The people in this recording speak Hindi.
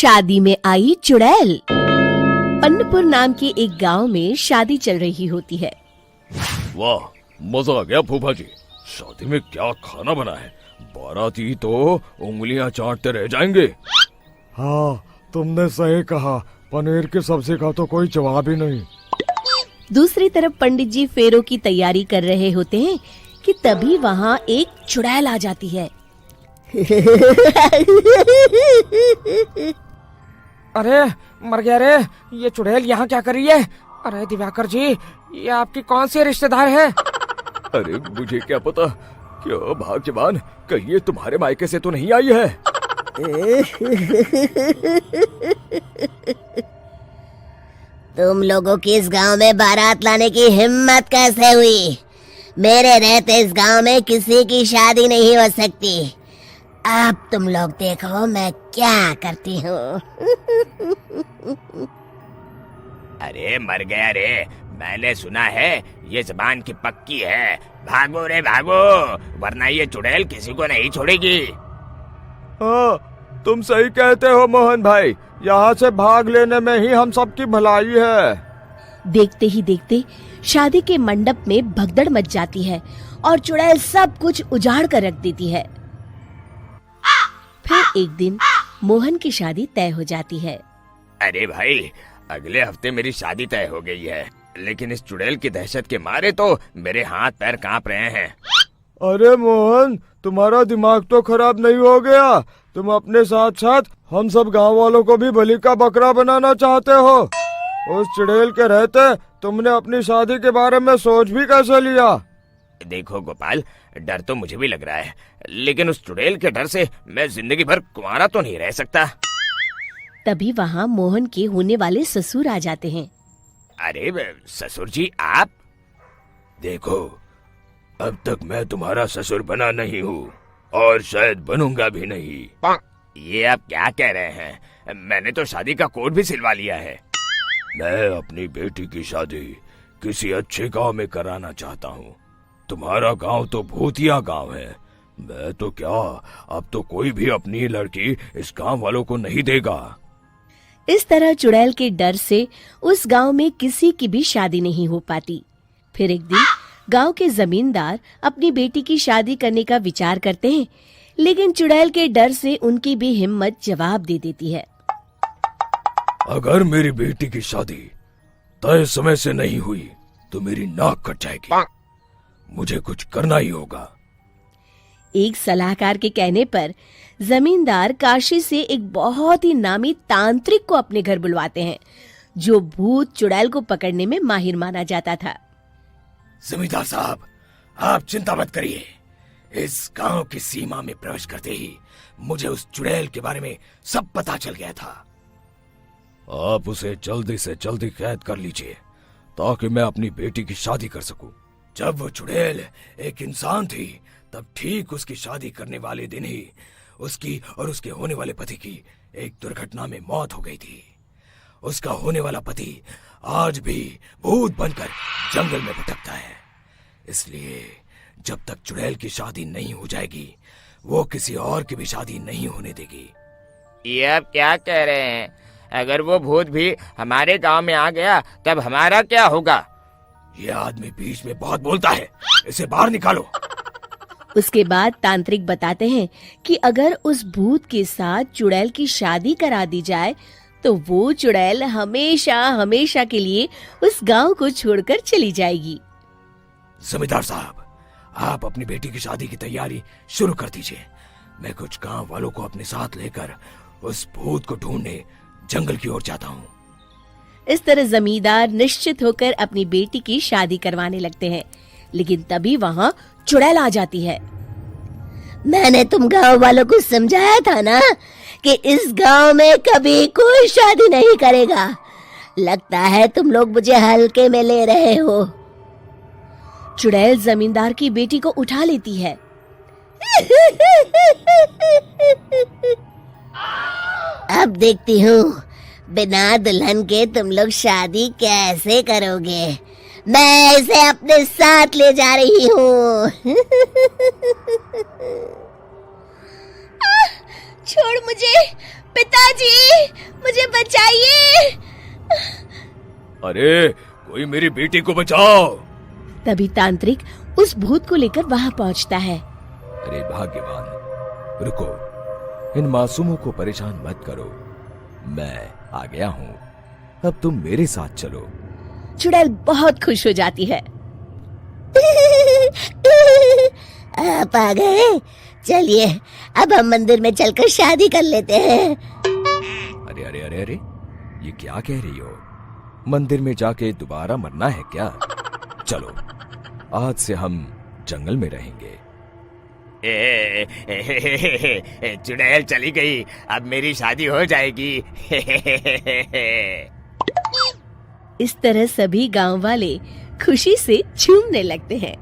शादी में आई चुड़ैल। पन्नपुर नाम के एक गांव में शादी चल रही होती है। वाह, मजा आ गया फूफा जी। शादी में क्या खाना बना है, बाराती तो उंगलियां चाटते रह जाएंगे। हाँ, तुमने सही कहा, पनीर की सब्जी का तो कोई जवाब ही नहीं। दूसरी तरफ पंडित जी फेरों की तैयारी कर रहे होते हैं कि तभी वहाँ एक चुड़ैल आ जाती है। अरे मर गया रे, ये चुड़ैल यहाँ क्या कर रही है? अरे दिवाकर जी, ये आपकी कौन सी रिश्तेदार है? अरे मुझे क्या पता, क्या भाग्यवान, कहीं ये तुम्हारे मायके से तो नहीं आई है। तुम लोगों की इस गांव में बारात लाने की हिम्मत कैसे हुई? मेरे रहते इस गांव में किसी की शादी नहीं हो सकती। अब तुम लोग देखो मैं क्या करती हूँ। अरे मर गया रे, मैंने सुना है ये जबान की पक्की है। भागो रे भागो, वरना ये चुड़ैल किसी को नहीं छोड़ेगी। हाँ, तुम सही कहते हो मोहन भाई, यहाँ से भाग लेने में ही हम सबकी भलाई है। देखते ही देखते शादी के मंडप में भगदड़ मच जाती है और चुड़ैल सब कुछ उजाड़ कर रख देती है। फिर एक दिन मोहन की शादी तय हो जाती है। अरे भाई, अगले हफ्ते मेरी शादी तय हो गई है, लेकिन इस चुड़ैल की दहशत के मारे तो मेरे हाथ पैर कांप रहे हैं। अरे मोहन, तुम्हारा दिमाग तो खराब नहीं हो गया? तुम अपने साथ साथ हम सब गांव वालों को भी बलि का बकरा बनाना चाहते हो? उस चुड़ैल के रहते तुमने अपनी शादी के बारे में सोच भी कैसे लिया? देखो गोपाल, डर तो मुझे भी लग रहा है, लेकिन उस चुड़ैल के डर से मैं जिंदगी भर कुंवारा तो नहीं रह सकता। तभी वहाँ मोहन के होने वाले ससुर आ जाते हैं। अरे ससुर जी, आप? देखो, अब तक मैं तुम्हारा ससुर बना नहीं हूँ और शायद बनूंगा भी नहीं। ये आप क्या कह रहे हैं? मैंने तो शादी का कोड भी सिलवा लिया है। मैं अपनी बेटी की शादी किसी अच्छे गांव में कराना चाहता हूँ। तुम्हारा गांव तो भूतिया गांव है। मैं तो क्या, अब तो कोई भी अपनी लड़की इस गांव वालों को नहीं देगा। इस तरह चुड़ैल के डर से उस गांव में किसी की भी शादी नहीं हो पाती। फिर एक दिन गांव के जमींदार अपनी बेटी की शादी करने का विचार करते हैं, लेकिन चुड़ैल के डर से उनकी भी हिम्मत जवाब दे देती है। अगर मेरी बेटी की शादी तय समय से नहीं हुई तो मेरी नाक कट जाएगी। मुझे कुछ करना ही होगा। एक सलाहकार के कहने पर जमींदार काशी से एक बहुत ही नामी तांत्रिक को अपने घर बुलवाते हैं, जो भूत चुड़ैल को पकड़ने में माहिर माना जाता था। जमींदार साहब, आप चिंता मत करिए। इस गांव की सीमा में प्रवेश करते ही मुझे उस चुड़ैल के बारे में सब पता चल गया था। आप उसे जल्दी से जल्दी कैद कर लीजिए ताकि मैं अपनी बेटी की शादी कर सकूं। जब वो चुड़ैल एक इंसान थी, तब ठीक उसकी शादी करने वाले दिन ही उसकी और उसके होने वाले पति की एक दुर्घटना में मौत हो गई थी। उसका होने वाला पति आज भी भूत बनकर जंगल में भटकता है। इसलिए जब तक चुड़ैल की शादी नहीं हो जाएगी, वो किसी और की भी शादी नहीं होने देगी। ये आप क्या कह रहे हैं? अगर वो भूत भी हमारे गांव में आ गया, तब हमारा क्या होगा? ये आदमी बीच में बहुत बोलता है, इसे बाहर निकालो। उसके बाद तांत्रिक बताते हैं कि अगर उस भूत के साथ चुड़ैल की शादी करा दी जाए तो वो चुड़ैल हमेशा हमेशा के लिए उस गांव को छोड़कर चली जाएगी। जमींदार साहब, आप अपनी बेटी की शादी की तैयारी शुरू कर दीजिए। मैं कुछ गांव वालों को अपने साथ लेकर उस भूत को ढूंढने जंगल की ओर जाता हूँ। इस तरह जमींदार निश्चित होकर अपनी बेटी की शादी करवाने लगते हैं, लेकिन तभी वहाँ चुड़ैल आ जाती है। मैंने तुम गांव वालों को समझाया था ना कि इस गांव में कभी कोई शादी नहीं करेगा। लगता है तुम लोग मुझे हल्के में ले रहे हो। चुड़ैल जमींदार की बेटी को उठा लेती है। अब देखती हूँ बिना दुल्हन के तुम लोग शादी कैसे करोगे। मैं इसे अपने साथ ले जा रही हूँ। छोड़ मुझे, पिताजी, मुझे बचाइए। अरे कोई मेरी बेटी को बचाओ। तभी तांत्रिक उस भूत को लेकर वहां पहुंचता है। अरे भाग्यवान, रुको, इन मासूमों को परेशान मत करो, मैं आ गया हूँ, अब तुम मेरे साथ चलो। चुड़ैल बहुत खुश हो जाती है। आप आ गए, चलिए अब हम मंदिर में चलकर शादी कर लेते हैं। अरे अरे अरे अरे, ये क्या कह रही हो? मंदिर में जाके दोबारा मरना है क्या? चलो, आज से हम जंगल में रहेंगे। चुड़ैल चली गई, अब मेरी शादी हो जाएगी। इस तरह सभी गांव वाले खुशी से झूमने लगते हैं।